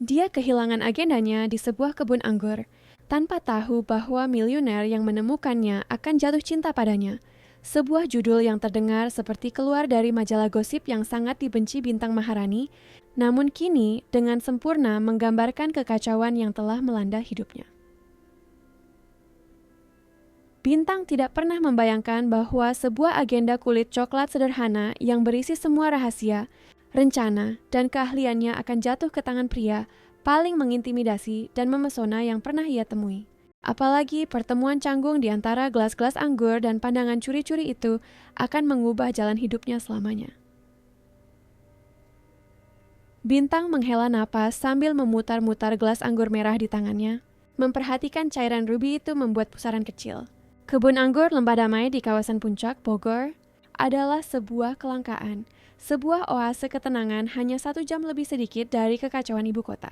Dia kehilangan agendanya di sebuah kebun anggur, tanpa tahu bahwa miliuner yang menemukannya akan jatuh cinta padanya. Sebuah judul yang terdengar seperti keluar dari majalah gosip yang sangat dibenci Bintang Maharani, namun kini dengan sempurna menggambarkan kekacauan yang telah melanda hidupnya. Bintang tidak pernah membayangkan bahwa sebuah agenda kulit coklat sederhana yang berisi semua rahasia, rencana, dan keahliannya akan jatuh ke tangan pria paling mengintimidasi dan memesona yang pernah ia temui. Apalagi pertemuan canggung di antara gelas-gelas anggur dan pandangan curi-curi itu akan mengubah jalan hidupnya selamanya. Bintang menghela napas sambil memutar-mutar gelas anggur merah di tangannya, memperhatikan cairan ruby itu membuat pusaran kecil. Kebun anggur Lembah Damai di kawasan Puncak, Bogor, adalah sebuah kelangkaan, sebuah oase ketenangan hanya 1 jam lebih sedikit dari kekacauan ibu kota.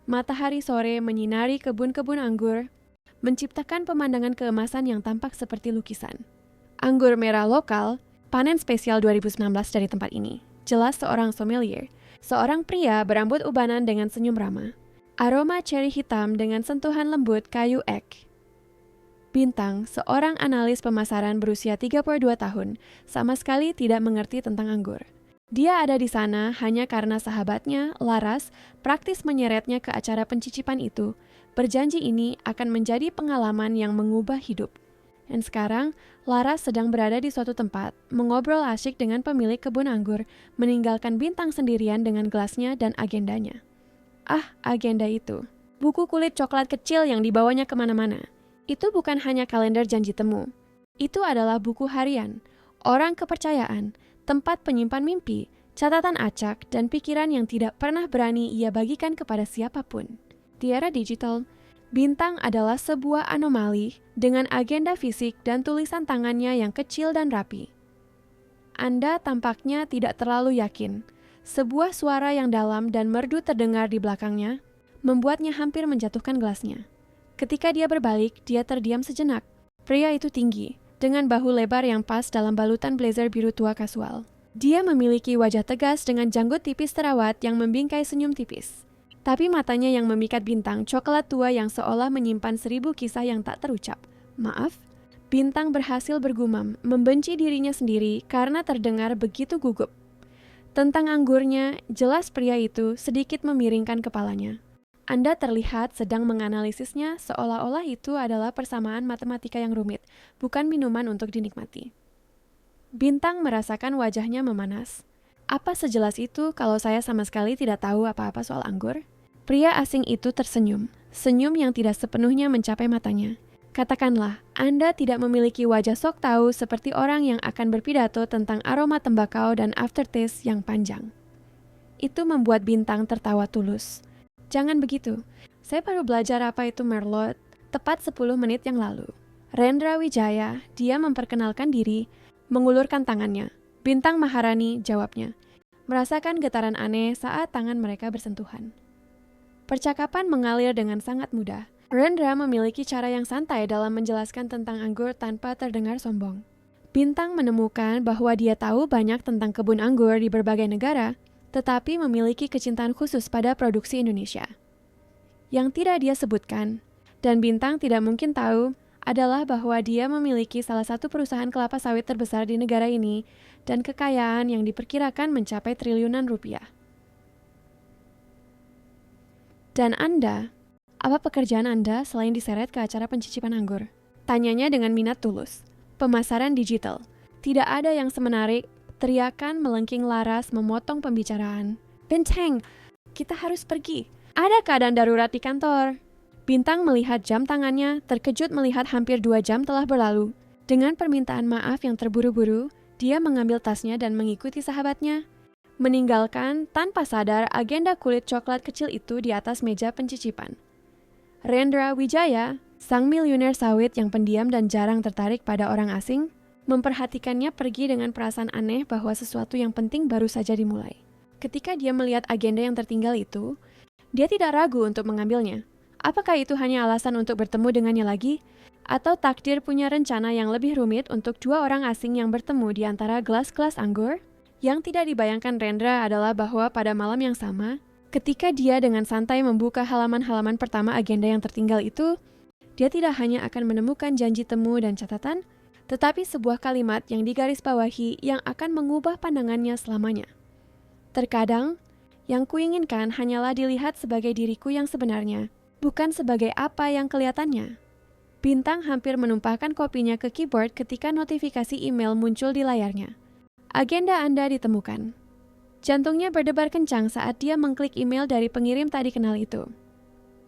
Matahari sore menyinari kebun-kebun anggur, menciptakan pemandangan keemasan yang tampak seperti lukisan. Anggur merah lokal, panen spesial 2019 dari tempat ini. Jelas seorang sommelier, seorang pria berambut ubanan dengan senyum ramah. Aroma ceri hitam dengan sentuhan lembut kayu ek. Bintang, seorang analis pemasaran berusia 32 tahun, sama sekali tidak mengerti tentang anggur. Dia ada di sana hanya karena sahabatnya, Laras, praktis menyeretnya ke acara pencicipan itu. Berjanji ini akan menjadi pengalaman yang mengubah hidup. Dan sekarang, Laras sedang berada di suatu tempat, mengobrol asyik dengan pemilik kebun anggur, meninggalkan Bintang sendirian dengan gelasnya dan agendanya. Ah, agenda itu. Buku kulit coklat kecil yang dibawanya kemana-mana. Itu bukan hanya kalender janji temu. Itu adalah buku harian, orang kepercayaan, tempat penyimpan mimpi, catatan acak, dan pikiran yang tidak pernah berani ia bagikan kepada siapapun. Di era digital, Bintang adalah sebuah anomali dengan agenda fisik dan tulisan tangannya yang kecil dan rapi. Anda tampaknya tidak terlalu yakin. Sebuah suara yang dalam dan merdu terdengar di belakangnya, membuatnya hampir menjatuhkan gelasnya. Ketika dia berbalik, dia terdiam sejenak. Pria itu tinggi, dengan bahu lebar yang pas dalam balutan blazer biru tua kasual. Dia memiliki wajah tegas dengan janggut tipis terawat yang membingkai senyum tipis. Tapi matanya yang memikat Bintang, coklat tua yang seolah menyimpan 1000 kisah yang tak terucap. Maaf, Bintang berhasil bergumam, membenci dirinya sendiri karena terdengar begitu gugup. Tentang anggurnya, jelas pria itu sedikit memiringkan kepalanya. Anda terlihat sedang menganalisisnya seolah-olah itu adalah persamaan matematika yang rumit, bukan minuman untuk dinikmati. Bintang merasakan wajahnya memanas. Apa sejelas itu kalau saya sama sekali tidak tahu apa-apa soal anggur? Pria asing itu tersenyum, senyum yang tidak sepenuhnya mencapai matanya. Katakanlah, Anda tidak memiliki wajah sok tahu seperti orang yang akan berpidato tentang aroma tembakau dan aftertaste yang panjang. Itu membuat Bintang tertawa tulus. Jangan begitu, saya baru belajar apa itu Merlot tepat 10 menit yang lalu. Rendra Wijaya, dia memperkenalkan diri, mengulurkan tangannya. Bintang Maharani, jawabnya. Merasakan getaran aneh saat tangan mereka bersentuhan. Percakapan mengalir dengan sangat mudah. Rendra memiliki cara yang santai dalam menjelaskan tentang anggur tanpa terdengar sombong. Bintang menemukan bahwa dia tahu banyak tentang kebun anggur di berbagai negara, tetapi memiliki kecintaan khusus pada produksi Indonesia. Yang tidak dia sebutkan, dan Bintang tidak mungkin tahu, adalah bahwa dia memiliki salah satu perusahaan kelapa sawit terbesar di negara ini dan kekayaan yang diperkirakan mencapai triliunan rupiah. Dan Anda, apa pekerjaan Anda selain diseret ke acara pencicipan anggur? Tanyanya dengan minat tulus. Pemasaran digital. Tidak ada yang semenarik. Teriakan melengking Laras memotong pembicaraan. Bintang, kita harus pergi. Ada keadaan darurat di kantor. Bintang melihat jam tangannya, terkejut melihat hampir 2 jam telah berlalu. Dengan permintaan maaf yang terburu-buru, dia mengambil tasnya dan mengikuti sahabatnya. Meninggalkan tanpa sadar agenda kulit coklat kecil itu di atas meja pencicipan. Rendra Wijaya, sang miliuner sawit yang pendiam dan jarang tertarik pada orang asing, memperhatikannya pergi dengan perasaan aneh bahwa sesuatu yang penting baru saja dimulai. Ketika dia melihat agenda yang tertinggal itu, dia tidak ragu untuk mengambilnya. Apakah itu hanya alasan untuk bertemu dengannya lagi? Atau takdir punya rencana yang lebih rumit untuk 2 orang asing yang bertemu di antara gelas-gelas anggur? Yang tidak dibayangkan Rendra adalah bahwa pada malam yang sama, Ketika dia dengan santai membuka halaman-halaman pertama agenda yang tertinggal itu, dia tidak hanya akan menemukan janji temu dan catatan, tetapi sebuah kalimat yang digarisbawahi yang akan mengubah pandangannya selamanya. Terkadang, yang kuinginkan hanyalah dilihat sebagai diriku yang sebenarnya, bukan sebagai apa yang kelihatannya. Bintang hampir menumpahkan kopinya ke keyboard ketika notifikasi email muncul di layarnya. Agenda Anda ditemukan. Jantungnya berdebar kencang saat dia mengklik email dari pengirim tak dikenal itu.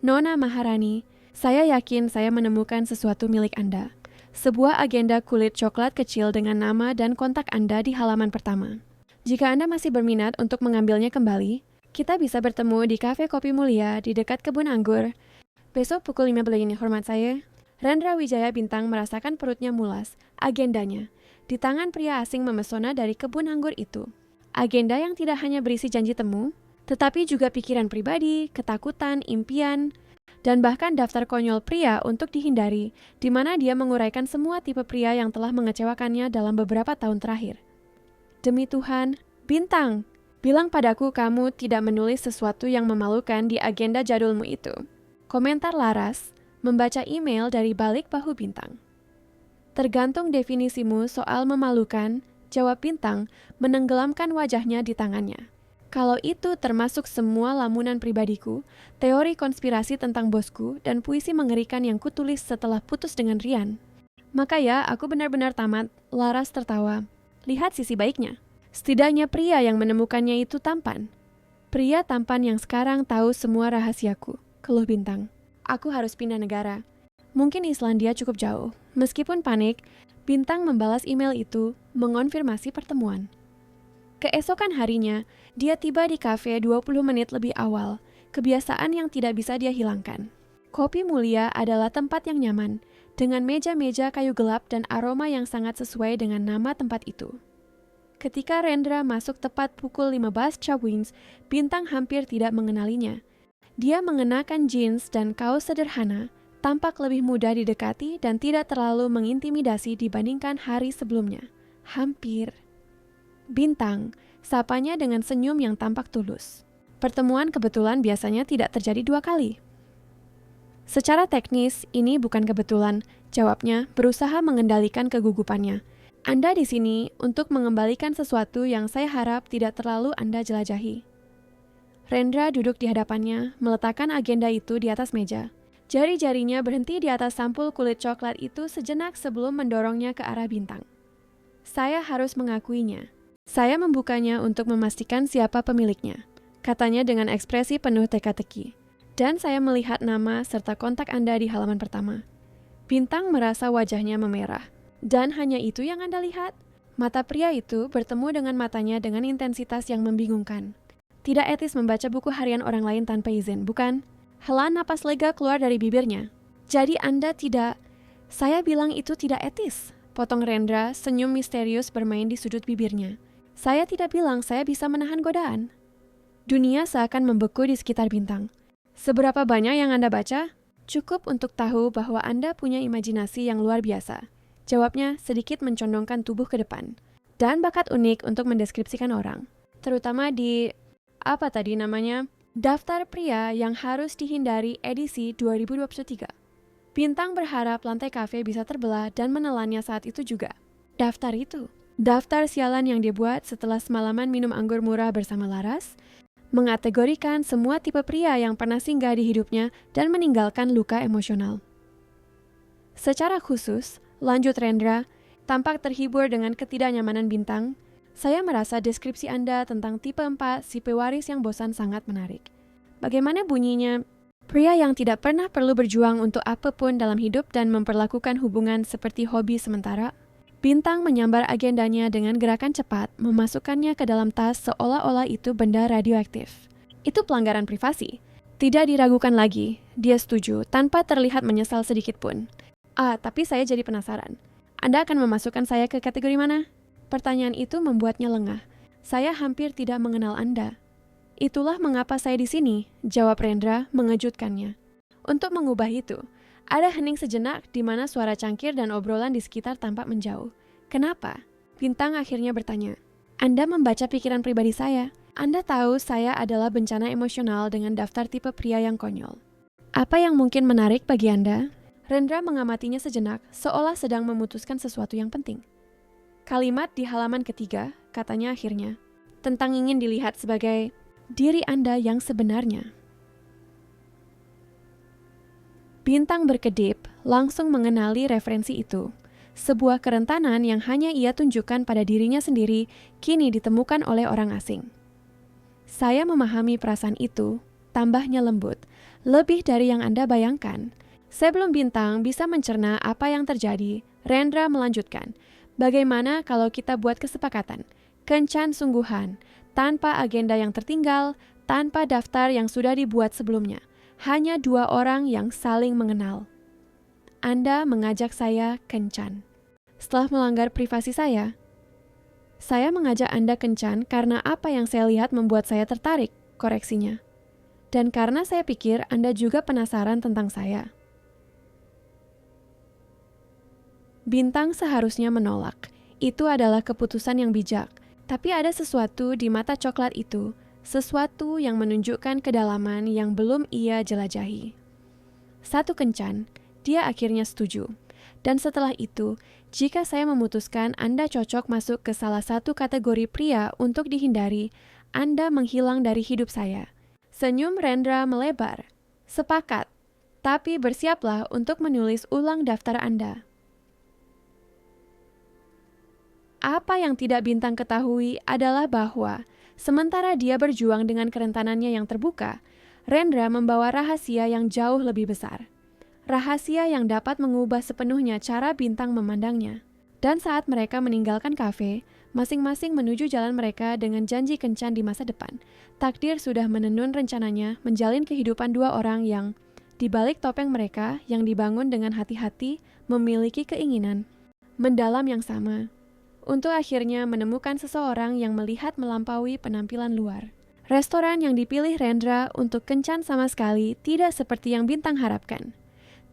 Nona Maharani, saya yakin saya menemukan sesuatu milik Anda. Sebuah agenda kulit coklat kecil dengan nama dan kontak Anda di halaman pertama. Jika Anda masih berminat untuk mengambilnya kembali, kita bisa bertemu di Cafe Kopi Mulia di dekat Kebun Anggur. Besok pukul 15 ini, hormat saya. Rendra Wijaya Bintang merasakan perutnya mulas. Agendanya. Di tangan pria asing memesona dari Kebun Anggur itu. Agenda yang tidak hanya berisi janji temu, tetapi juga pikiran pribadi, ketakutan, impian, dan bahkan daftar konyol pria untuk dihindari, di mana dia menguraikan semua tipe pria yang telah mengecewakannya dalam beberapa tahun terakhir. Demi Tuhan, Bintang, bilang padaku kamu tidak menulis sesuatu yang memalukan di agenda jadulmu itu. Komentar Laras, membaca email dari balik bahu Bintang. Tergantung definisimu soal memalukan, jawab Bintang, menenggelamkan wajahnya di tangannya. Kalau itu termasuk semua lamunan pribadiku, teori konspirasi tentang bosku, dan puisi mengerikan yang kutulis setelah putus dengan Rian, maka ya aku benar-benar tamat. Laras tertawa. Lihat sisi baiknya. Setidaknya pria yang menemukannya itu tampan. Pria tampan yang sekarang tahu semua rahasiaku, keluh Bintang. Aku harus pindah negara. Mungkin Islandia cukup jauh. Meskipun panik, Bintang membalas email itu, mengonfirmasi pertemuan. Keesokan harinya, dia tiba di kafe 20 menit lebih awal, kebiasaan yang tidak bisa dia hilangkan. Kopi Mulia adalah tempat yang nyaman, dengan meja-meja kayu gelap dan aroma yang sangat sesuai dengan nama tempat itu. Ketika Rendra masuk tepat pukul 15 Chawings, Bintang hampir tidak mengenalinya. Dia mengenakan jeans dan kaos sederhana, tampak lebih mudah didekati dan tidak terlalu mengintimidasi dibandingkan hari sebelumnya. Hampir. Bintang, sapanya dengan senyum yang tampak tulus. Pertemuan kebetulan biasanya tidak terjadi 2 kali. Secara teknis, ini bukan kebetulan, jawabnya, berusaha mengendalikan kegugupannya. Anda di sini untuk mengembalikan sesuatu yang saya harap tidak terlalu Anda jelajahi. Rendra duduk di hadapannya, meletakkan agenda itu di atas meja. Jari-jarinya berhenti di atas sampul kulit coklat itu sejenak sebelum mendorongnya ke arah Bintang. Saya harus mengakuinya. Saya membukanya untuk memastikan siapa pemiliknya, katanya dengan ekspresi penuh teka-teki. Dan saya melihat nama serta kontak Anda di halaman pertama. Bintang merasa wajahnya memerah. Dan hanya itu yang Anda lihat? Mata pria itu bertemu dengan matanya dengan intensitas yang membingungkan. Tidak etis membaca buku harian orang lain tanpa izin, bukan? Hela napas lega keluar dari bibirnya. Jadi Anda tidak... Saya bilang itu tidak etis. Potong Rendra, senyum misterius bermain di sudut bibirnya. Saya tidak bilang saya bisa menahan godaan. Dunia seakan membeku di sekitar Bintang. Seberapa banyak yang Anda baca? Cukup untuk tahu bahwa Anda punya imajinasi yang luar biasa. Jawabnya sedikit mencondongkan tubuh ke depan. Dan bakat unik untuk mendeskripsikan orang. Terutama di... apa tadi namanya? Daftar pria yang harus dihindari edisi 2023. Bintang berharap lantai kafe bisa terbelah dan menelannya saat itu juga. Daftar itu. Daftar sialan yang dibuat setelah semalaman minum anggur murah bersama Laras, mengategorikan semua tipe pria yang pernah singgah di hidupnya dan meninggalkan luka emosional. Secara khusus, lanjut Rendra, tampak terhibur dengan ketidaknyamanan Bintang. Saya merasa deskripsi Anda tentang tipe 4 si pewaris yang bosan sangat menarik. Bagaimana bunyinya? Pria yang tidak pernah perlu berjuang untuk apapun dalam hidup dan memperlakukan hubungan seperti hobi sementara. Bintang menyambar agendanya dengan gerakan cepat, memasukkannya ke dalam tas seolah-olah itu benda radioaktif. Itu pelanggaran privasi. Tidak diragukan lagi, dia setuju tanpa terlihat menyesal sedikit pun. Tapi saya jadi penasaran. Anda akan memasukkan saya ke kategori mana? Pertanyaan itu membuatnya lengah. Saya hampir tidak mengenal Anda. Itulah mengapa saya di sini, jawab Rendra mengejutkannya. Untuk mengubah itu, ada hening sejenak di mana suara cangkir dan obrolan di sekitar tampak menjauh. Kenapa? Bintang akhirnya bertanya. Anda membaca pikiran pribadi saya. Anda tahu saya adalah bencana emosional dengan daftar tipe pria yang konyol. Apa yang mungkin menarik bagi Anda? Rendra mengamatinya sejenak, seolah sedang memutuskan sesuatu yang penting. Kalimat di halaman ketiga, katanya akhirnya, tentang ingin dilihat sebagai diri Anda yang sebenarnya. Bintang berkedip langsung mengenali referensi itu. Sebuah kerentanan yang hanya ia tunjukkan pada dirinya sendiri kini ditemukan oleh orang asing. Saya memahami perasaan itu, tambahnya lembut, lebih dari yang Anda bayangkan. Sebelum Bintang bisa mencerna apa yang terjadi, Rendra melanjutkan, bagaimana kalau kita buat kesepakatan, kencan sungguhan, tanpa agenda yang tertinggal, tanpa daftar yang sudah dibuat sebelumnya, hanya 2 orang yang saling mengenal. Anda mengajak saya kencan. Setelah melanggar privasi saya mengajak Anda kencan karena apa yang saya lihat membuat saya tertarik, koreksinya. Dan karena saya pikir Anda juga penasaran tentang saya. Bintang seharusnya menolak. Itu adalah keputusan yang bijak. Tapi ada sesuatu di mata coklat itu, sesuatu yang menunjukkan kedalaman yang belum ia jelajahi. Satu kencan, dia akhirnya setuju. Dan setelah itu, jika saya memutuskan Anda cocok masuk ke salah satu kategori pria untuk dihindari, Anda menghilang dari hidup saya. Senyum Rendra melebar. Sepakat, tapi bersiaplah untuk menulis ulang daftar Anda. Apa yang tidak Bintang ketahui adalah bahwa, sementara dia berjuang dengan kerentanannya yang terbuka, Rendra membawa rahasia yang jauh lebih besar. Rahasia yang dapat mengubah sepenuhnya cara Bintang memandangnya. Dan saat mereka meninggalkan kafe, masing-masing menuju jalan mereka dengan janji kencan di masa depan. Takdir sudah menenun rencananya menjalin kehidupan 2 orang yang, di balik topeng mereka yang dibangun dengan hati-hati, memiliki keinginan mendalam yang sama. Untuk akhirnya menemukan seseorang yang melihat melampaui penampilan luar. Restoran yang dipilih Rendra untuk kencan sama sekali tidak seperti yang Bintang harapkan.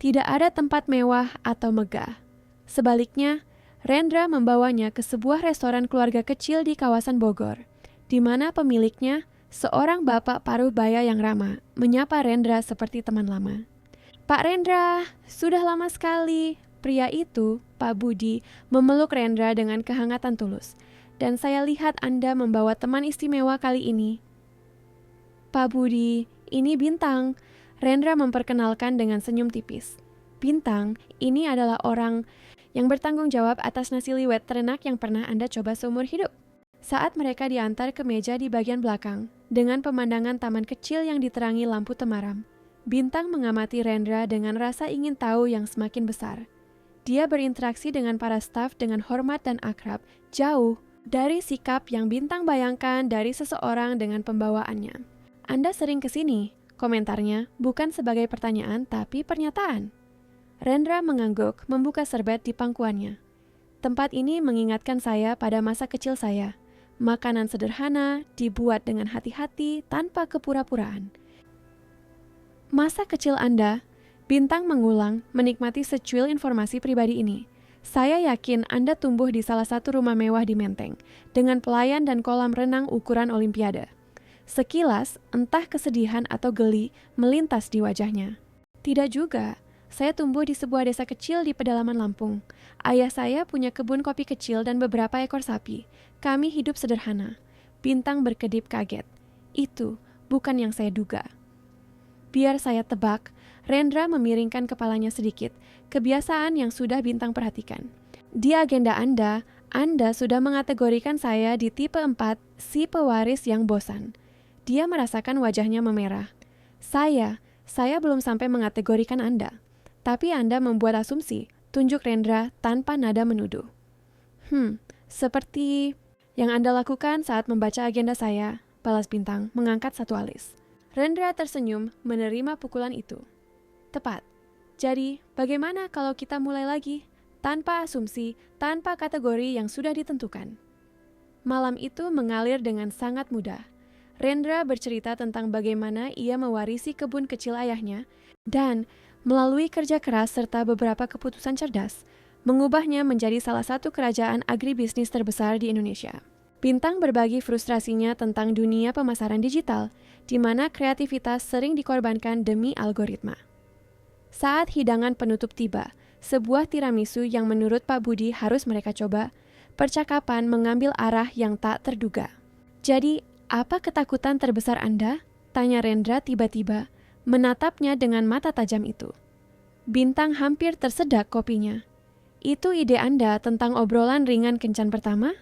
Tidak ada tempat mewah atau megah. Sebaliknya, Rendra membawanya ke sebuah restoran keluarga kecil di kawasan Bogor, di mana pemiliknya, seorang bapak paruh baya yang ramah, menyapa Rendra seperti teman lama. Pak Rendra, sudah lama sekali. Pria itu, Pak Budi, memeluk Rendra dengan kehangatan tulus. Dan saya lihat Anda membawa teman istimewa kali ini. Pak Budi, ini Bintang. Rendra memperkenalkan dengan senyum tipis. Bintang, ini adalah orang yang bertanggung jawab atas nasi liwet ternak yang pernah Anda coba seumur hidup. Saat mereka diantar ke meja di bagian belakang, dengan pemandangan taman kecil yang diterangi lampu temaram, Bintang mengamati Rendra dengan rasa ingin tahu yang semakin besar. Dia berinteraksi dengan para staf dengan hormat dan akrab, jauh dari sikap yang Bintang bayangkan dari seseorang dengan pembawaannya. Anda sering ke sini? Komentarnya bukan sebagai pertanyaan tapi pernyataan. Rendra mengangguk membuka serbet di pangkuannya. Tempat ini mengingatkan saya pada masa kecil saya. Makanan sederhana, dibuat dengan hati-hati tanpa kepura-puraan. Masa kecil Anda, Bintang mengulang menikmati secuil informasi pribadi ini. Saya yakin Anda tumbuh di salah satu rumah mewah di Menteng, dengan pelayan dan kolam renang ukuran Olimpiade. Sekilas, entah kesedihan atau geli melintas di wajahnya. Tidak juga, saya tumbuh di sebuah desa kecil di pedalaman Lampung. Ayah saya punya kebun kopi kecil dan beberapa ekor sapi. Kami hidup sederhana. Bintang berkedip kaget. Itu bukan yang saya duga. Biar saya tebak, Rendra memiringkan kepalanya sedikit, kebiasaan yang sudah Bintang perhatikan. Di agenda Anda sudah mengategorikan saya di tipe 4, si pewaris yang bosan. Dia merasakan wajahnya memerah. Saya belum sampai mengategorikan Anda. Tapi Anda membuat asumsi, tunjuk Rendra tanpa nada menuduh. Seperti yang Anda lakukan saat membaca agenda saya, balas Bintang mengangkat satu alis. Rendra tersenyum menerima pukulan itu. Tepat. Jadi, bagaimana kalau kita mulai lagi? Tanpa asumsi, tanpa kategori yang sudah ditentukan. Malam itu mengalir dengan sangat mudah. Rendra bercerita tentang bagaimana ia mewarisi kebun kecil ayahnya dan, melalui kerja keras serta beberapa keputusan cerdas, mengubahnya menjadi salah satu kerajaan agribisnis terbesar di Indonesia. Bintang berbagi frustrasinya tentang dunia pemasaran digital, di mana kreativitas sering dikorbankan demi algoritma. Saat hidangan penutup tiba, sebuah tiramisu yang menurut Pak Budi harus mereka coba, percakapan mengambil arah yang tak terduga. Jadi, apa ketakutan terbesar Anda? Tanya Rendra tiba-tiba, menatapnya dengan mata tajam itu. Bintang hampir tersedak kopinya. Itu ide Anda tentang obrolan ringan kencan pertama?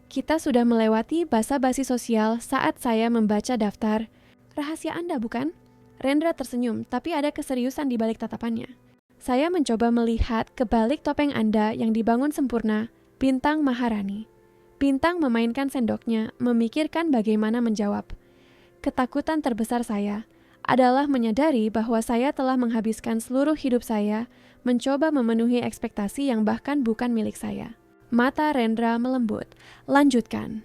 Kita sudah melewati basa-basi sosial saat saya membaca daftar. Rahasia Anda, bukan? Rendra tersenyum, tapi ada keseriusan di balik tatapannya. Saya mencoba melihat ke balik topeng Anda yang dibangun sempurna, Bintang Maharani. Bintang memainkan sendoknya, memikirkan bagaimana menjawab. Ketakutan terbesar saya adalah menyadari bahwa saya telah menghabiskan seluruh hidup saya mencoba memenuhi ekspektasi yang bahkan bukan milik saya. Mata Rendra melembut. Lanjutkan.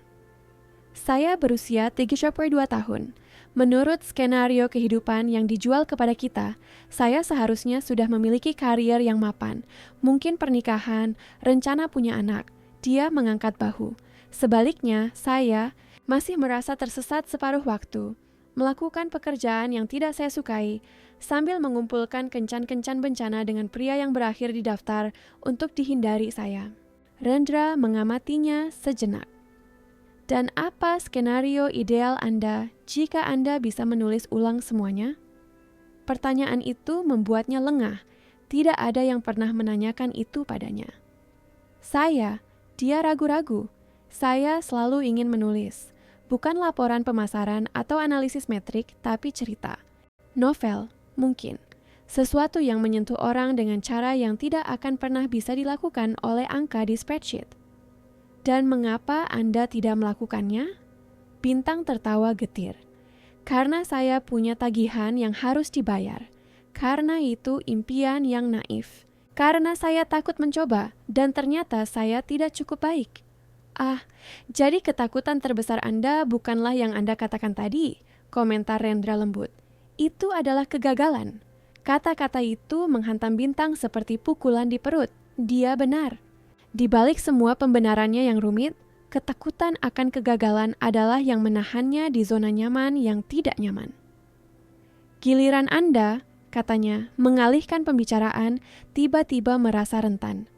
Saya berusia 32 tahun. Menurut skenario kehidupan yang dijual kepada kita, saya seharusnya sudah memiliki karier yang mapan. Mungkin pernikahan, rencana punya anak. Dia mengangkat bahu. Sebaliknya, saya masih merasa tersesat separuh waktu. Melakukan pekerjaan yang tidak saya sukai, sambil mengumpulkan kencan-kencan bencana dengan pria yang berakhir di daftar untuk dihindari saya. Rendra mengamatinya sejenak. Dan apa skenario ideal Anda jika Anda bisa menulis ulang semuanya? Pertanyaan itu membuatnya lengah. Tidak ada yang pernah menanyakan itu padanya. Dia ragu-ragu. Saya selalu ingin menulis. Bukan laporan pemasaran atau analisis metrik, tapi cerita. Novel, mungkin. Sesuatu yang menyentuh orang dengan cara yang tidak akan pernah bisa dilakukan oleh angka di spreadsheet. Dan mengapa Anda tidak melakukannya? Bintang tertawa getir. Karena saya punya tagihan yang harus dibayar. Karena itu impian yang naif. Karena saya takut mencoba dan ternyata saya tidak cukup baik. Jadi ketakutan terbesar Anda bukanlah yang Anda katakan tadi, komentar Rendra lembut. Itu adalah kegagalan. Kata-kata itu menghantam Bintang seperti pukulan di perut. Dia benar. Di balik semua pembenarannya yang rumit, ketakutan akan kegagalan adalah yang menahannya di zona nyaman yang tidak nyaman. Giliran Anda, katanya, mengalihkan pembicaraan, tiba-tiba merasa rentan.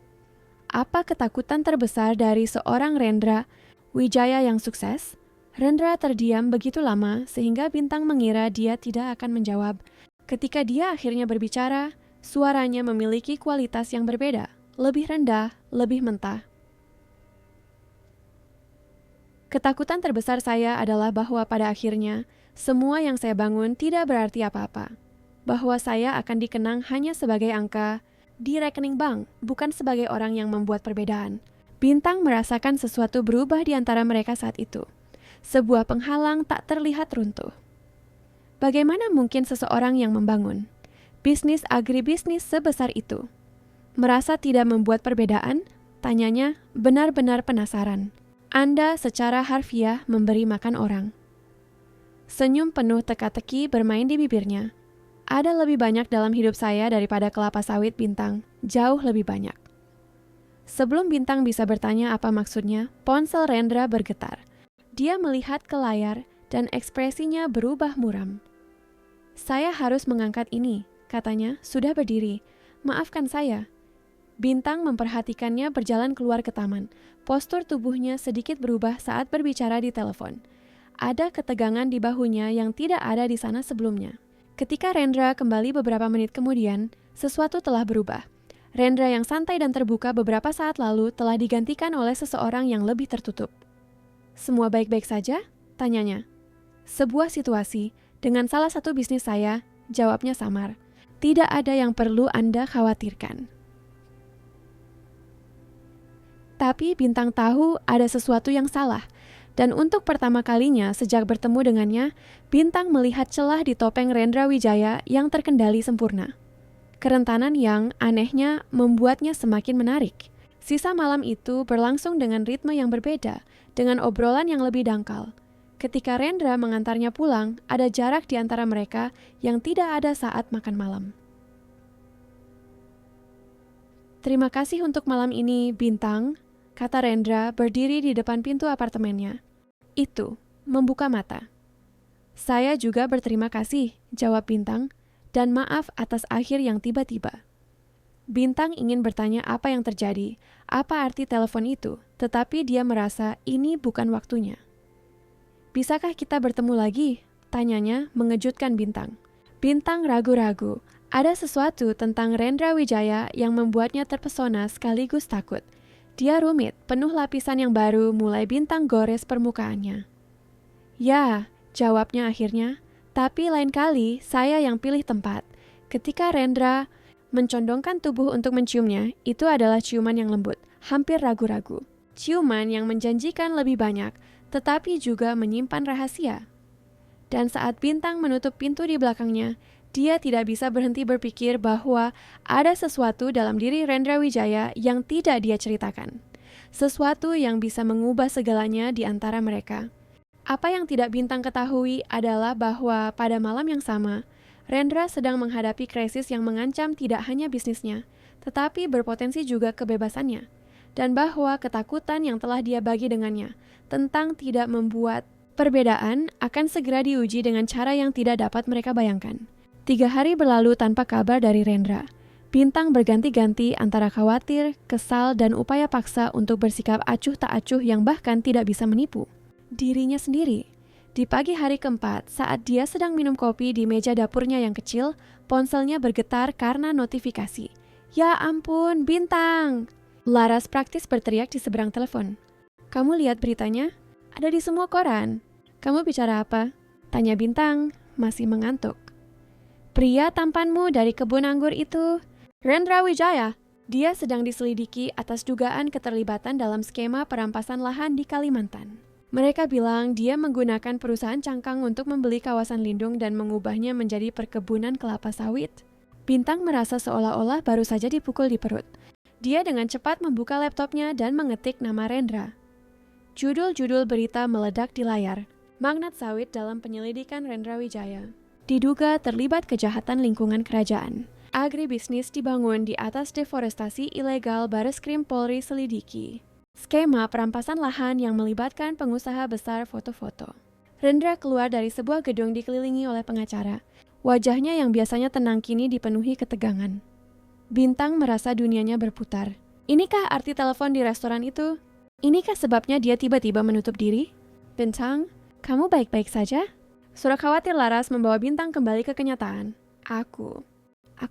Apa ketakutan terbesar dari seorang Rendra Wijaya yang sukses? Rendra terdiam begitu lama sehingga Bintang mengira dia tidak akan menjawab. Ketika dia akhirnya berbicara, suaranya memiliki kualitas yang berbeda, lebih rendah, lebih mentah. Ketakutan terbesar saya adalah bahwa pada akhirnya, semua yang saya bangun tidak berarti apa-apa. Bahwa saya akan dikenang hanya sebagai angka di rekening bank, bukan sebagai orang yang membuat perbedaan. Bintang merasakan sesuatu berubah di antara mereka saat itu. Sebuah penghalang tak terlihat runtuh. Bagaimana mungkin seseorang yang membangun bisnis agribisnis sebesar itu merasa tidak membuat perbedaan? Tanyanya benar-benar penasaran. Anda secara harfiah memberi makan orang. Senyum penuh teka-teki bermain di bibirnya. Ada lebih banyak dalam hidup saya daripada kelapa sawit, Bintang. Jauh lebih banyak. Sebelum Bintang bisa bertanya apa maksudnya, ponsel Rendra bergetar. Dia melihat ke layar dan ekspresinya berubah muram. Saya harus mengangkat ini, katanya, sudah berdiri. Maafkan saya. Bintang memperhatikannya berjalan keluar ke taman. Postur tubuhnya sedikit berubah saat berbicara di telepon. Ada ketegangan di bahunya yang tidak ada di sana sebelumnya. Ketika Rendra kembali beberapa menit kemudian, sesuatu telah berubah. Rendra yang santai dan terbuka beberapa saat lalu telah digantikan oleh seseorang yang lebih tertutup. Semua baik-baik saja? Tanyanya. Sebuah situasi, dengan salah satu bisnis saya, jawabnya samar. Tidak ada yang perlu Anda khawatirkan. Tapi Bintang tahu ada sesuatu yang salah. Dan untuk pertama kalinya sejak bertemu dengannya, Bintang melihat celah di topeng Rendra Wijaya yang terkendali sempurna. Kerentanan yang anehnya membuatnya semakin menarik. Sisa malam itu berlangsung dengan ritme yang berbeda, dengan obrolan yang lebih dangkal. Ketika Rendra mengantarnya pulang, ada jarak di antara mereka yang tidak ada saat makan malam. Terima kasih untuk malam ini, Bintang. kata Rendra berdiri di depan pintu apartemennya. Itu, membuka mata. Saya juga berterima kasih, jawab Bintang, dan maaf atas akhir yang tiba-tiba. Bintang ingin bertanya apa yang terjadi, apa arti telepon itu, tetapi dia merasa ini bukan waktunya. Bisakah kita bertemu lagi? Tanyanya mengejutkan Bintang. Bintang ragu-ragu. Ada sesuatu tentang Rendra Wijaya yang membuatnya terpesona sekaligus takut. Dia rumit, penuh lapisan yang baru, mulai Bintang gores permukaannya. Ya, jawabnya akhirnya, tapi lain kali saya yang pilih tempat. Ketika Rendra mencondongkan tubuh untuk menciumnya, itu adalah ciuman yang lembut, hampir ragu-ragu. Ciuman yang menjanjikan lebih banyak, tetapi juga menyimpan rahasia. Dan saat Bintang menutup pintu di belakangnya, dia tidak bisa berhenti berpikir bahwa ada sesuatu dalam diri Rendra Wijaya yang tidak dia ceritakan. Sesuatu yang bisa mengubah segalanya di antara mereka. Apa yang tidak Bintang ketahui adalah bahwa pada malam yang sama, Rendra sedang menghadapi krisis yang mengancam tidak hanya bisnisnya, tetapi berpotensi juga kebebasannya. Dan bahwa ketakutan yang telah dia bagi dengannya tentang tidak membuat perbedaan akan segera diuji dengan cara yang tidak dapat mereka bayangkan. 3 hari berlalu tanpa kabar dari Rendra. Bintang berganti-ganti antara khawatir, kesal, dan upaya paksa untuk bersikap acuh tak acuh yang bahkan tidak bisa menipu dirinya sendiri. Di pagi hari keempat, saat dia sedang minum kopi di meja dapurnya yang kecil, ponselnya bergetar karena notifikasi. Ya ampun, Bintang! Laras praktis berteriak di seberang telepon. Kamu lihat beritanya? Ada di semua koran. Kamu bicara apa? Tanya Bintang, masih mengantuk. Pria tampanmu dari kebun anggur itu, Rendra Wijaya. Dia sedang diselidiki atas dugaan keterlibatan dalam skema perampasan lahan di Kalimantan. Mereka bilang dia menggunakan perusahaan cangkang untuk membeli kawasan lindung dan mengubahnya menjadi perkebunan kelapa sawit. Bintang merasa seolah-olah baru saja dipukul di perut. Dia dengan cepat membuka laptopnya dan mengetik nama Rendra. Judul-judul berita meledak di layar. Magnat sawit dalam penyelidikan Rendra Wijaya. Diduga terlibat kejahatan lingkungan kerajaan. Agribisnis dibangun di atas deforestasi ilegal Bareskrim Polri selidiki. Skema perampasan lahan yang melibatkan pengusaha besar foto-foto. Rendra keluar dari sebuah gedung dikelilingi oleh pengacara. Wajahnya yang biasanya tenang kini dipenuhi ketegangan. Bintang merasa dunianya berputar. Inikah arti telepon di restoran itu? Inikah sebabnya dia tiba-tiba menutup diri? Bintang, kamu baik-baik saja? Suara khawatir Laras membawa Bintang kembali ke kenyataan. Aku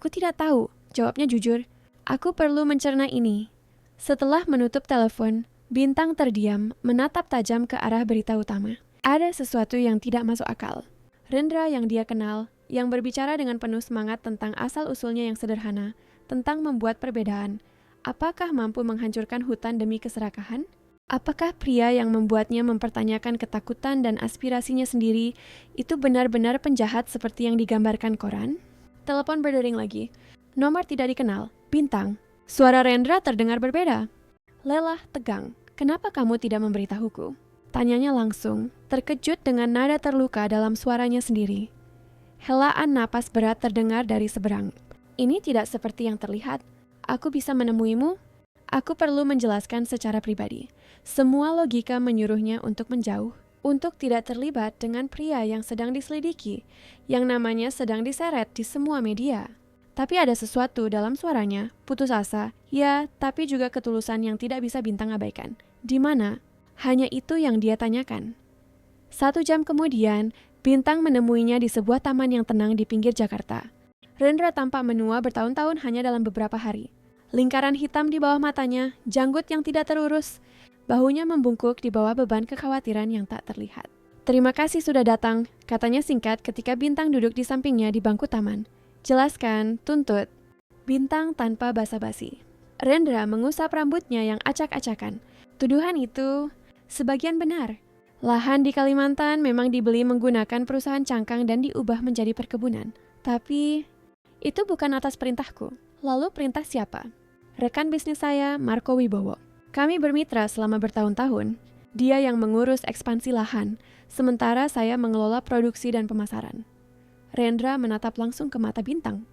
tidak tahu, jawabnya jujur. Aku perlu mencerna ini. Setelah menutup telepon, Bintang terdiam, menatap tajam ke arah berita utama. Ada sesuatu yang tidak masuk akal. Rendra yang dia kenal, yang berbicara dengan penuh semangat tentang asal-usulnya yang sederhana, tentang membuat perbedaan. Apakah mampu menghancurkan hutan demi keserakahan? Apakah pria yang membuatnya mempertanyakan ketakutan dan aspirasinya sendiri itu benar-benar penjahat seperti yang digambarkan koran? Telepon berdering lagi. Nomor tidak dikenal. Bintang. Suara Rendra terdengar berbeda. Lelah tegang. Kenapa kamu tidak memberitahuku? Tanyanya langsung, terkejut dengan nada terluka dalam suaranya sendiri. Helaan napas berat terdengar dari seberang. Ini tidak seperti yang terlihat. Aku bisa menemuimu? Aku perlu menjelaskan secara pribadi. Semua logika menyuruhnya untuk menjauh, untuk tidak terlibat dengan pria yang sedang diselidiki, yang namanya sedang diseret di semua media. Tapi ada sesuatu dalam suaranya, putus asa, ya, tapi juga ketulusan yang tidak bisa Bintang abaikan. Di mana? Hanya itu yang dia tanyakan. 1 jam kemudian, Bintang menemuinya di sebuah taman yang tenang di pinggir Jakarta. Rendra tampak menua bertahun-tahun hanya dalam beberapa hari. Lingkaran hitam di bawah matanya, janggut yang tidak terurus, bahunya membungkuk di bawah beban kekhawatiran yang tak terlihat. Terima kasih sudah datang, katanya singkat ketika Bintang duduk di sampingnya di bangku taman. Jelaskan, tuntut. Bintang tanpa basa-basi. Rendra mengusap rambutnya yang acak-acakan. Tuduhan itu sebagian benar. Lahan di Kalimantan memang dibeli menggunakan perusahaan cangkang dan diubah menjadi perkebunan. Tapi itu bukan atas perintahku. Lalu perintah siapa? Rekan bisnis saya, Marco Wibowo. Kami bermitra selama bertahun-tahun. Dia yang mengurus ekspansi lahan, sementara saya mengelola produksi dan pemasaran. Rendra menatap langsung ke mata Bintang.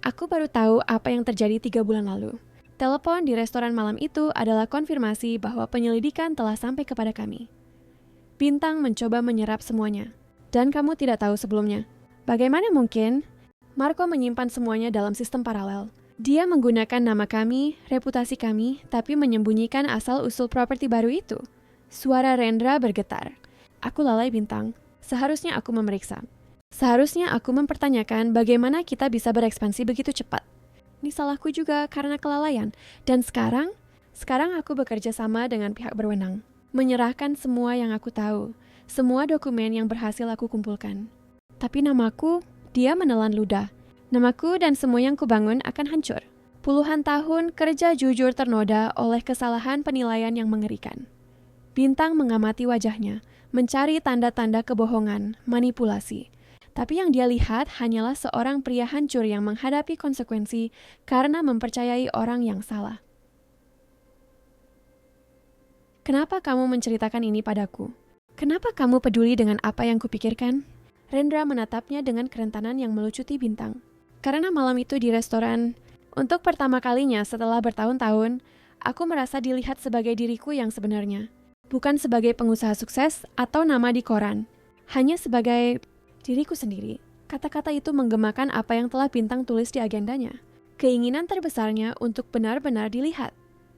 Aku baru tahu apa yang terjadi 3 bulan lalu. Telepon di restoran malam itu adalah konfirmasi bahwa penyelidikan telah sampai kepada kami. Bintang mencoba menyerap semuanya. Dan kamu tidak tahu sebelumnya. Bagaimana mungkin? Marco menyimpan semuanya dalam sistem paralel. Dia menggunakan nama kami, reputasi kami, tapi menyembunyikan asal-usul properti baru itu. Suara Rendra bergetar. Aku lalai Bintang. Seharusnya aku memeriksa. Seharusnya aku mempertanyakan bagaimana kita bisa berekspansi begitu cepat. Ini salahku juga karena kelalaian. Dan sekarang aku bekerja sama dengan pihak berwenang. Menyerahkan semua yang aku tahu. Semua dokumen yang berhasil aku kumpulkan. Tapi namaku, dia menelan ludah. Namaku dan semua yang kubangun akan hancur. Puluhan tahun kerja jujur ternoda oleh kesalahan penilaian yang mengerikan. Bintang mengamati wajahnya, mencari tanda-tanda kebohongan, manipulasi. Tapi yang dia lihat hanyalah seorang pria hancur yang menghadapi konsekuensi karena mempercayai orang yang salah. Kenapa kamu menceritakan ini padaku? Kenapa kamu peduli dengan apa yang kupikirkan? Rendra menatapnya dengan kerentanan yang melucuti Bintang. Karena malam itu di restoran, untuk pertama kalinya setelah bertahun-tahun, aku merasa dilihat sebagai diriku yang sebenarnya. Bukan sebagai pengusaha sukses atau nama di koran. Hanya sebagai diriku sendiri. Kata-kata itu menggemakan apa yang telah Bintang tulis di agendanya. Keinginan terbesarnya untuk benar-benar dilihat.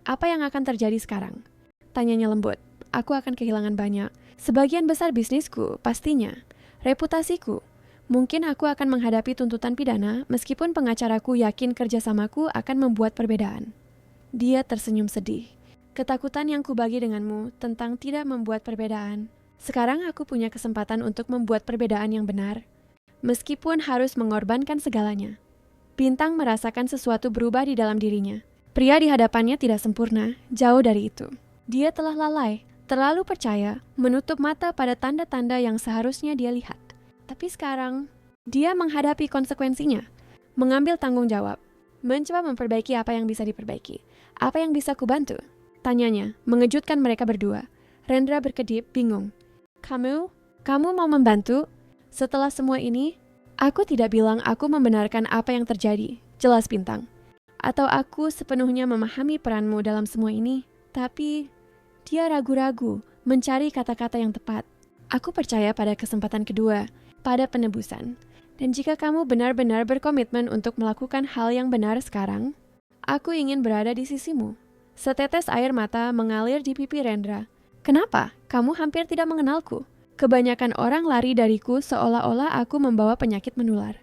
Apa yang akan terjadi sekarang? Tanyanya lembut. Aku akan kehilangan banyak. Sebagian besar bisnisku, pastinya. Reputasiku. Mungkin aku akan menghadapi tuntutan pidana meskipun pengacaraku yakin kerjasamaku akan membuat perbedaan. Dia tersenyum sedih. Ketakutan yang kubagi denganmu tentang tidak membuat perbedaan. Sekarang aku punya kesempatan untuk membuat perbedaan yang benar, meskipun harus mengorbankan segalanya. Bintang merasakan sesuatu berubah di dalam dirinya. Pria di hadapannya tidak sempurna, jauh dari itu. Dia telah lalai, terlalu percaya, menutup mata pada tanda-tanda yang seharusnya dia lihat. Tapi sekarang, dia menghadapi konsekuensinya, mengambil tanggung jawab, mencoba memperbaiki apa yang bisa diperbaiki. Apa yang bisa kubantu? Tanyanya, mengejutkan mereka berdua. Rendra berkedip, bingung. Kamu mau membantu? Setelah semua ini, aku tidak bilang aku membenarkan apa yang terjadi, jelas Bintang. Atau aku sepenuhnya memahami peranmu dalam semua ini, tapi dia ragu-ragu mencari kata-kata yang tepat. Aku percaya pada kesempatan kedua, pada penebusan. Dan jika kamu benar-benar berkomitmen untuk melakukan hal yang benar sekarang, aku ingin berada di sisimu. Setetes air mata mengalir di pipi Rendra. Kenapa? Kamu hampir tidak mengenalku. Kebanyakan orang lari dariku seolah-olah aku membawa penyakit menular.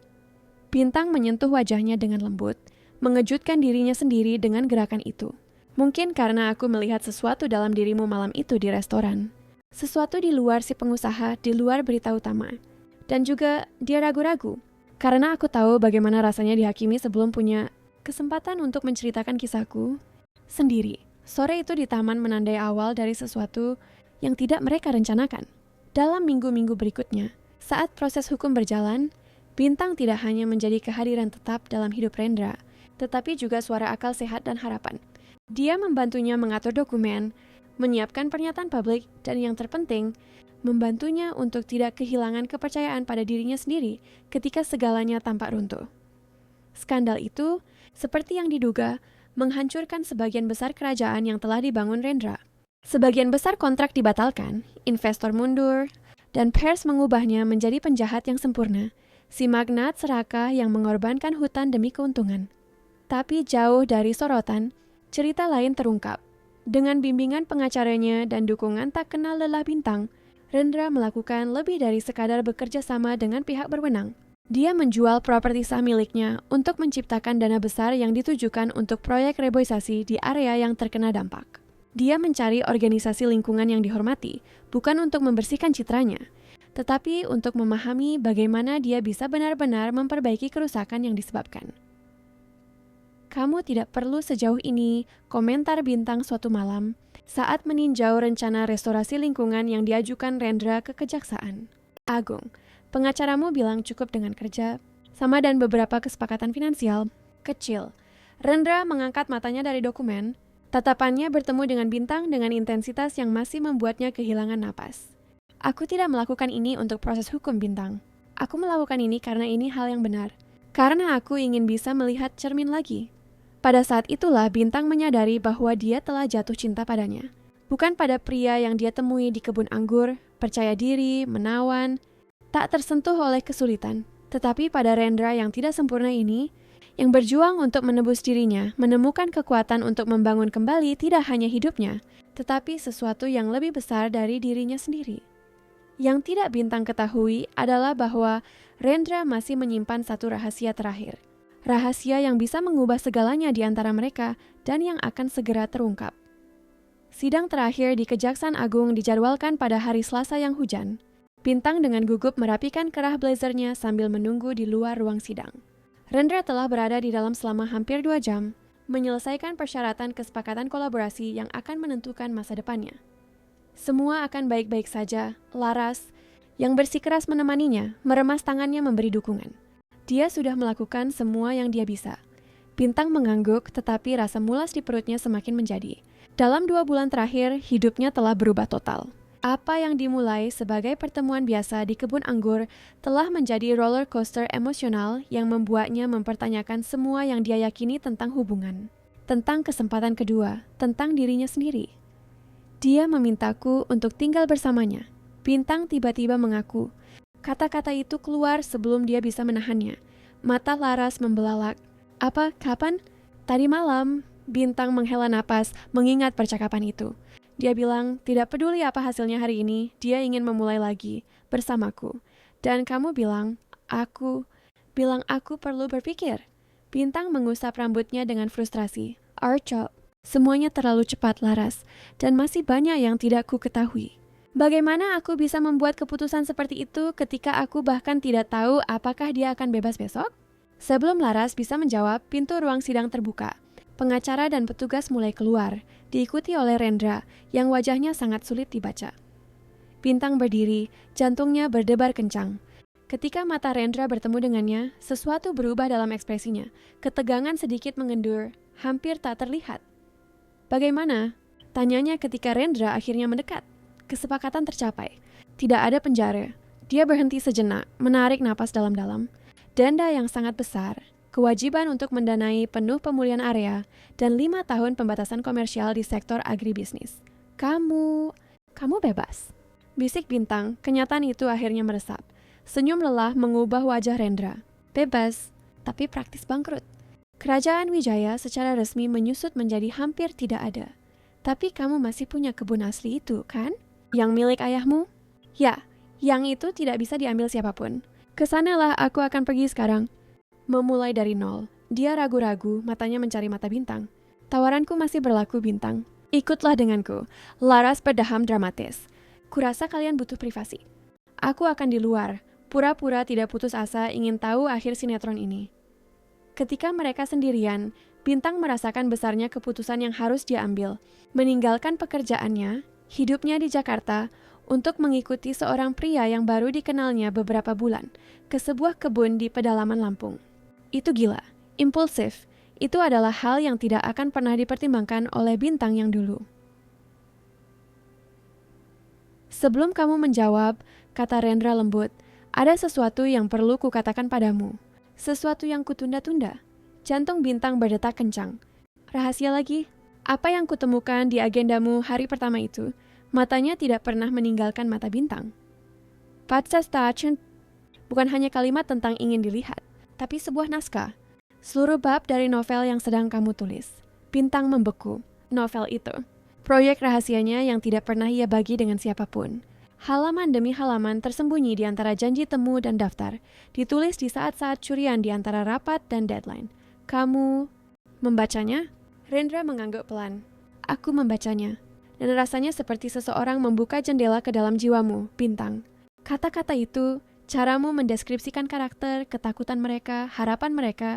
Bintang menyentuh wajahnya dengan lembut, mengejutkan dirinya sendiri dengan gerakan itu. Mungkin karena aku melihat sesuatu dalam dirimu malam itu di restoran. Sesuatu di luar si pengusaha, di luar berita utama. Dan juga dia ragu-ragu. Karena aku tahu bagaimana rasanya dihakimi sebelum punya kesempatan untuk menceritakan kisahku sendiri. Sore itu di taman menandai awal dari sesuatu yang tidak mereka rencanakan. Dalam minggu-minggu berikutnya, saat proses hukum berjalan, Bintang tidak hanya menjadi kehadiran tetap dalam hidup Rendra, tetapi juga suara akal sehat dan harapan. Dia membantunya mengatur dokumen, menyiapkan pernyataan publik, dan yang terpenting, membantunya untuk tidak kehilangan kepercayaan pada dirinya sendiri ketika segalanya tampak runtuh. Skandal itu, seperti yang diduga, menghancurkan sebagian besar kerajaan yang telah dibangun Rendra. Sebagian besar kontrak dibatalkan, investor mundur, dan pers mengubahnya menjadi penjahat yang sempurna, si magnat serakah yang mengorbankan hutan demi keuntungan. Tapi jauh dari sorotan, cerita lain terungkap. Dengan bimbingan pengacaranya dan dukungan tak kenal lelah Bintang, Rendra melakukan lebih dari sekadar bekerja sama dengan pihak berwenang. Dia menjual properti sah miliknya untuk menciptakan dana besar yang ditujukan untuk proyek reboisasi di area yang terkena dampak. Dia mencari organisasi lingkungan yang dihormati, bukan untuk membersihkan citranya, tetapi untuk memahami bagaimana dia bisa benar-benar memperbaiki kerusakan yang disebabkan. Kamu tidak perlu sejauh ini, komentar Bintang suatu malam, saat meninjau rencana restorasi lingkungan yang diajukan Rendra ke Kejaksaan Agung. Pengacaramu bilang cukup dengan kerja, sama dan beberapa kesepakatan finansial kecil. Rendra mengangkat matanya dari dokumen, tatapannya bertemu dengan Bintang dengan intensitas yang masih membuatnya kehilangan napas. Aku tidak melakukan ini untuk proses hukum Bintang. Aku melakukan ini karena ini hal yang benar. Karena aku ingin bisa melihat cermin lagi. Pada saat itulah Bintang menyadari bahwa dia telah jatuh cinta padanya. Bukan pada pria yang dia temui di kebun anggur, percaya diri, menawan, tak tersentuh oleh kesulitan, tetapi pada Rendra yang tidak sempurna ini, yang berjuang untuk menebus dirinya, menemukan kekuatan untuk membangun kembali tidak hanya hidupnya, tetapi sesuatu yang lebih besar dari dirinya sendiri. Yang tidak Bintang ketahui adalah bahwa Rendra masih menyimpan satu rahasia terakhir. Rahasia yang bisa mengubah segalanya di antara mereka dan yang akan segera terungkap. Sidang terakhir di Kejaksaan Agung dijadwalkan pada hari Selasa yang hujan. Bintang dengan gugup merapikan kerah blazernya sambil menunggu di luar ruang sidang. Rendra telah berada di dalam selama hampir 2 jam, menyelesaikan persyaratan kesepakatan kolaborasi yang akan menentukan masa depannya. Semua akan baik-baik saja. Laras, yang bersikeras menemaninya, meremas tangannya memberi dukungan. Dia sudah melakukan semua yang dia bisa. Bintang mengangguk, tetapi rasa mulas di perutnya semakin menjadi. Dalam 2 bulan terakhir, hidupnya telah berubah total. Apa yang dimulai sebagai pertemuan biasa di kebun anggur telah menjadi roller coaster emosional yang membuatnya mempertanyakan semua yang dia yakini tentang hubungan, tentang kesempatan kedua, tentang dirinya sendiri. Dia memintaku untuk tinggal bersamanya. Bintang tiba-tiba mengaku. Kata-kata itu keluar sebelum dia bisa menahannya. Mata Laras membelalak. Apa? Kapan? Tadi malam. Bintang menghela napas mengingat percakapan itu. Dia bilang, tidak peduli apa hasilnya hari ini, dia ingin memulai lagi, bersamaku. Dan kamu bilang, aku perlu berpikir. Bintang mengusap rambutnya dengan frustrasi. Archop, semuanya terlalu cepat, Laras, dan masih banyak yang tidak ku ketahui. Bagaimana aku bisa membuat keputusan seperti itu ketika aku bahkan tidak tahu apakah dia akan bebas besok? Sebelum Laras bisa menjawab, pintu ruang sidang terbuka. Pengacara dan petugas mulai keluar, diikuti oleh Rendra yang wajahnya sangat sulit dibaca. Bintang berdiri, jantungnya berdebar kencang. Ketika mata Rendra bertemu dengannya, sesuatu berubah dalam ekspresinya. Ketegangan sedikit mengendur, hampir tak terlihat. Bagaimana? Tanyanya ketika Rendra akhirnya mendekat. Kesepakatan tercapai. Tidak ada penjara. Dia berhenti sejenak, menarik napas dalam-dalam. Denda yang sangat besar, kewajiban untuk mendanai penuh pemulihan area, dan 5 tahun pembatasan komersial di sektor agribisnis. Kamu bebas. Bisik Bintang, kenyataan itu akhirnya meresap. Senyum lelah mengubah wajah Rendra. Bebas, tapi praktis bangkrut. Kerajaan Wijaya secara resmi menyusut menjadi hampir tidak ada. Tapi kamu masih punya kebun asli itu, kan? Yang milik ayahmu? Ya, yang itu tidak bisa diambil siapapun. Kesanalah aku akan pergi sekarang. Memulai dari nol. Dia ragu-ragu, matanya mencari mata Bintang. Tawaranku masih berlaku, Bintang. Ikutlah denganku. Laras berdaham dramatis. Kurasa kalian butuh privasi. Aku akan di luar. Pura-pura tidak putus asa ingin tahu akhir sinetron ini. Ketika mereka sendirian, Bintang merasakan besarnya keputusan yang harus dia ambil. Meninggalkan pekerjaannya, hidupnya di Jakarta, untuk mengikuti seorang pria yang baru dikenalnya beberapa bulan, ke sebuah kebun di pedalaman Lampung. Itu gila, impulsif. Itu adalah hal yang tidak akan pernah dipertimbangkan oleh Bintang yang dulu. Sebelum kamu menjawab, kata Rendra lembut, ada sesuatu yang perlu kukatakan padamu. Sesuatu yang kutunda-tunda. Jantung Bintang berdetak kencang. Rahasia lagi? Apa yang kutemukan di agendamu hari pertama itu? Matanya tidak pernah meninggalkan mata Bintang. Patsastachan bukan hanya kalimat tentang ingin dilihat, tapi sebuah naskah. Seluruh bab dari novel yang sedang kamu tulis. Bintang membeku. Novel itu. Proyek rahasianya yang tidak pernah ia bagi dengan siapapun. Halaman demi halaman tersembunyi di antara janji temu dan daftar. Ditulis di saat-saat curian di antara rapat dan deadline. Kamu membacanya? Rendra mengangguk pelan. Aku membacanya. Dan rasanya seperti seseorang membuka jendela ke dalam jiwamu, Bintang. Kata-kata itu, caramu mendeskripsikan karakter, ketakutan mereka, harapan mereka.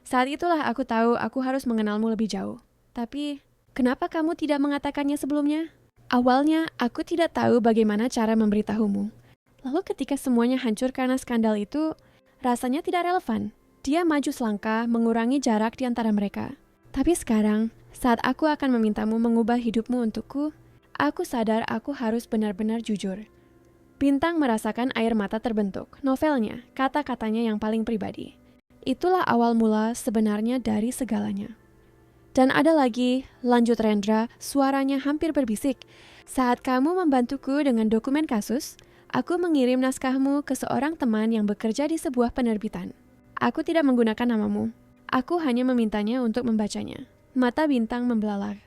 Saat itulah aku tahu aku harus mengenalmu lebih jauh. Tapi, kenapa kamu tidak mengatakannya sebelumnya? Awalnya, aku tidak tahu bagaimana cara memberitahumu. Lalu ketika semuanya hancur karena skandal itu, rasanya tidak relevan. Dia maju selangkah, mengurangi jarak di antara mereka. Tapi sekarang, saat aku akan memintamu mengubah hidupmu untukku, aku sadar aku harus benar-benar jujur. Bintang merasakan air mata terbentuk. Novelnya, kata-katanya yang paling pribadi. Itulah awal mula sebenarnya dari segalanya. Dan ada lagi, lanjut Rendra, suaranya hampir berbisik. Saat kamu membantuku dengan dokumen kasus, aku mengirim naskahmu ke seorang teman yang bekerja di sebuah penerbitan. Aku tidak menggunakan namamu. Aku hanya memintanya untuk membacanya. Mata Bintang membelalak.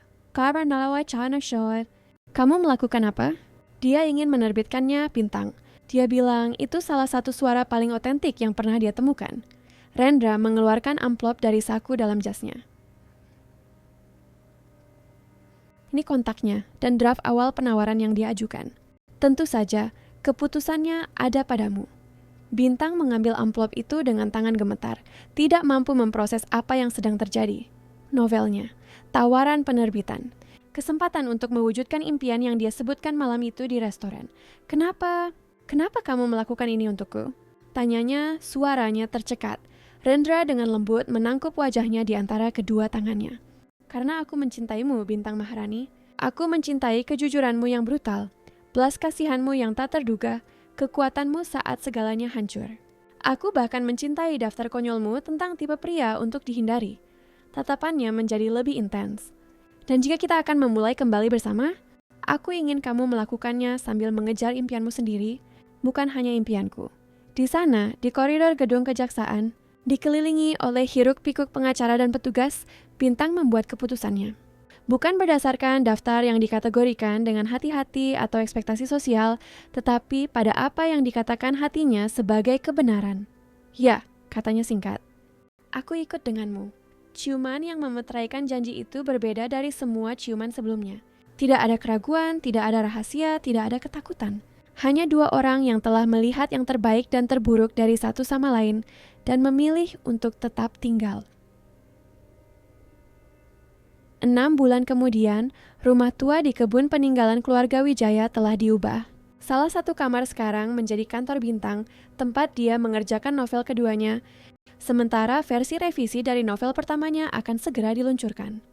Kamu melakukan apa? Dia ingin menerbitkannya, Bintang. Dia bilang itu salah satu suara paling otentik yang pernah dia temukan. Rendra mengeluarkan amplop dari saku dalam jasnya. Ini kontaknya dan draft awal penawaran yang dia ajukan. Tentu saja, keputusannya ada padamu. Bintang mengambil amplop itu dengan tangan gemetar, tidak mampu memproses apa yang sedang terjadi. Novelnya, tawaran penerbitan, kesempatan untuk mewujudkan impian yang dia sebutkan malam itu di restoran. Kenapa kamu melakukan ini untukku? Tanyanya, suaranya tercekat. Rendra dengan lembut menangkup wajahnya di antara kedua tangannya. Karena aku mencintaimu, Bintang Maharani. Aku mencintai kejujuranmu yang brutal, belas kasihanmu yang tak terduga, kekuatanmu saat segalanya hancur. Aku bahkan mencintai daftar konyolmu tentang tipe pria untuk dihindari. Tatapannya menjadi lebih intens. Dan jika kita akan memulai kembali bersama, aku ingin kamu melakukannya sambil mengejar impianmu sendiri, bukan hanya impianku. Di sana, di koridor gedung kejaksaan, dikelilingi oleh hiruk-pikuk pengacara dan petugas, Bintang membuat keputusannya. Bukan berdasarkan daftar yang dikategorikan dengan hati-hati atau ekspektasi sosial, tetapi pada apa yang dikatakan hatinya sebagai kebenaran. Ya, katanya singkat. Aku ikut denganmu. Ciuman yang memeteraikan janji itu berbeda dari semua ciuman sebelumnya. Tidak ada keraguan, tidak ada rahasia, tidak ada ketakutan. Hanya dua orang yang telah melihat yang terbaik dan terburuk dari satu sama lain dan memilih untuk tetap tinggal. 6 bulan kemudian, rumah tua di kebun peninggalan keluarga Wijaya telah diubah. Salah satu kamar sekarang menjadi kantor Bintang, tempat dia mengerjakan novel keduanya, sementara versi revisi dari novel pertamanya akan segera diluncurkan.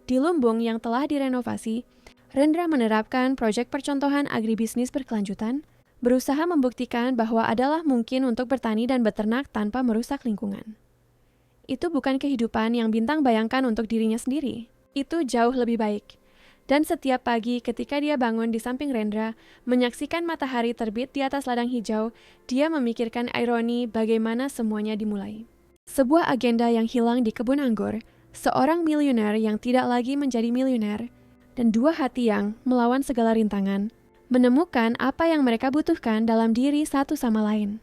Di lumbung yang telah direnovasi, Rendra menerapkan proyek percontohan agribisnis berkelanjutan, berusaha membuktikan bahwa adalah mungkin untuk bertani dan beternak tanpa merusak lingkungan. Itu bukan kehidupan yang Bintang bayangkan untuk dirinya sendiri. Itu jauh lebih baik. Dan setiap pagi ketika dia bangun di samping Rendra, menyaksikan matahari terbit di atas ladang hijau, dia memikirkan ironi bagaimana semuanya dimulai. Sebuah agenda yang hilang di kebun anggur, seorang miliuner yang tidak lagi menjadi miliuner, dan dua hati yang, melawan segala rintangan, menemukan apa yang mereka butuhkan dalam diri satu sama lain.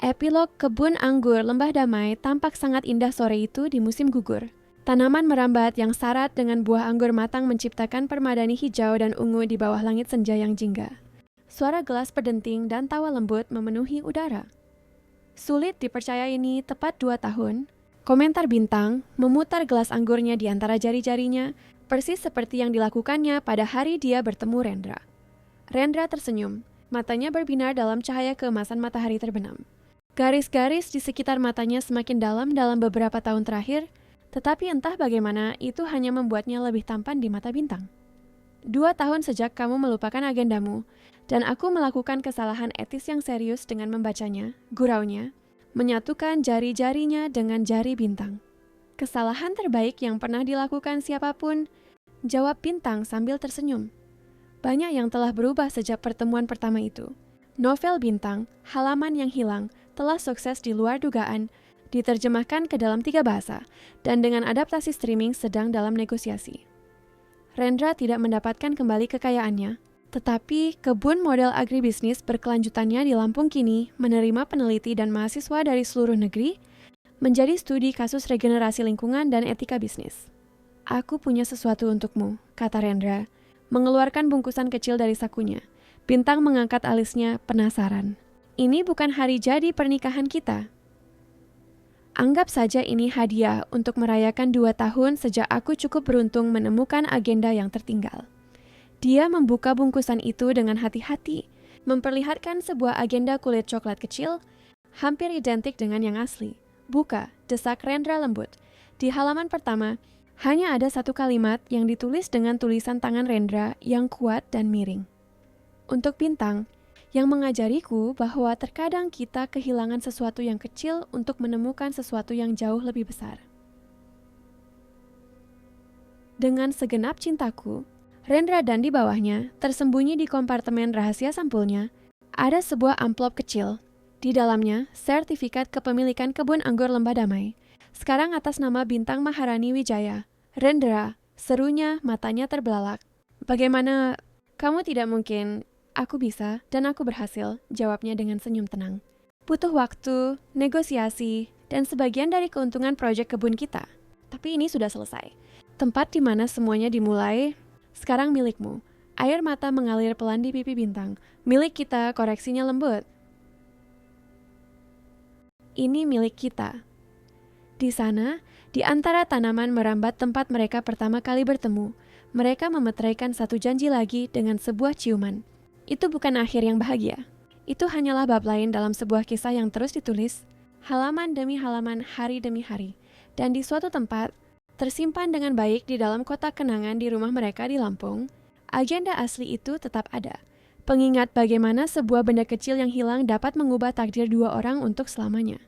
Epilog kebun anggur Lembah Damai tampak sangat indah sore itu di musim gugur. Tanaman merambat yang syarat dengan buah anggur matang menciptakan permadani hijau dan ungu di bawah langit senja yang jingga. Suara gelas berdenting dan tawa lembut memenuhi udara. Sulit dipercaya ini tepat 2 tahun. Komentar Bintang memutar gelas anggurnya di antara jari-jarinya, persis seperti yang dilakukannya pada hari dia bertemu Rendra. Rendra tersenyum, matanya berbinar dalam cahaya keemasan matahari terbenam. Garis-garis di sekitar matanya semakin dalam beberapa tahun terakhir, tetapi entah bagaimana itu hanya membuatnya lebih tampan di mata Bintang. 2 tahun sejak kamu melupakan agendamu, dan aku melakukan kesalahan etis yang serius dengan membacanya, guraunya, menyatukan jari-jarinya dengan jari Bintang. Kesalahan terbaik yang pernah dilakukan siapapun, jawab Bintang sambil tersenyum. Banyak yang telah berubah sejak pertemuan pertama itu. Novel Bintang, Halaman yang Hilang, telah sukses di luar dugaan, diterjemahkan ke dalam 3 bahasa, dan dengan adaptasi streaming sedang dalam negosiasi. Rendra tidak mendapatkan kembali kekayaannya, tetapi kebun model agribisnis berkelanjutannya di Lampung kini menerima peneliti dan mahasiswa dari seluruh negeri menjadi studi kasus regenerasi lingkungan dan etika bisnis. Aku punya sesuatu untukmu, kata Rendra, mengeluarkan bungkusan kecil dari sakunya. Bintang mengangkat alisnya, penasaran. Ini bukan hari jadi pernikahan kita. Anggap saja ini hadiah untuk merayakan 2 tahun sejak aku cukup beruntung menemukan agenda yang tertinggal. Dia membuka bungkusan itu dengan hati-hati, memperlihatkan sebuah agenda kulit coklat kecil, hampir identik dengan yang asli. Buka, desak Rendra lembut. Di halaman pertama, hanya ada 1 kalimat yang ditulis dengan tulisan tangan Rendra yang kuat dan miring. Untuk Bintang, yang mengajariku bahwa terkadang kita kehilangan sesuatu yang kecil untuk menemukan sesuatu yang jauh lebih besar. Dengan segenap cintaku, Rendra dan di bawahnya, tersembunyi di kompartemen rahasia sampulnya, ada sebuah amplop kecil. Di dalamnya, sertifikat kepemilikan kebun anggur Lembah Damai. Sekarang atas nama Bintang Maharani Wijaya. Rendra, serunya matanya terbelalak. Bagaimana? Kamu tidak mungkin. Aku bisa dan aku berhasil, jawabnya dengan senyum tenang. Butuh waktu, negosiasi, dan sebagian dari keuntungan proyek kebun kita. Tapi ini sudah selesai. Tempat di mana semuanya dimulai, sekarang milikmu. Air mata mengalir pelan di pipi Bintang. Milik kita, koreksinya lembut. Ini milik kita. Di sana, di antara tanaman merambat tempat mereka pertama kali bertemu, mereka memeteraikan satu janji lagi dengan sebuah ciuman. Itu bukan akhir yang bahagia. Itu hanyalah bab lain dalam sebuah kisah yang terus ditulis, halaman demi halaman, hari demi hari. Dan di suatu tempat, tersimpan dengan baik di dalam kotak kenangan di rumah mereka di Lampung, agenda asli itu tetap ada. Pengingat bagaimana sebuah benda kecil yang hilang dapat mengubah takdir dua orang untuk selamanya.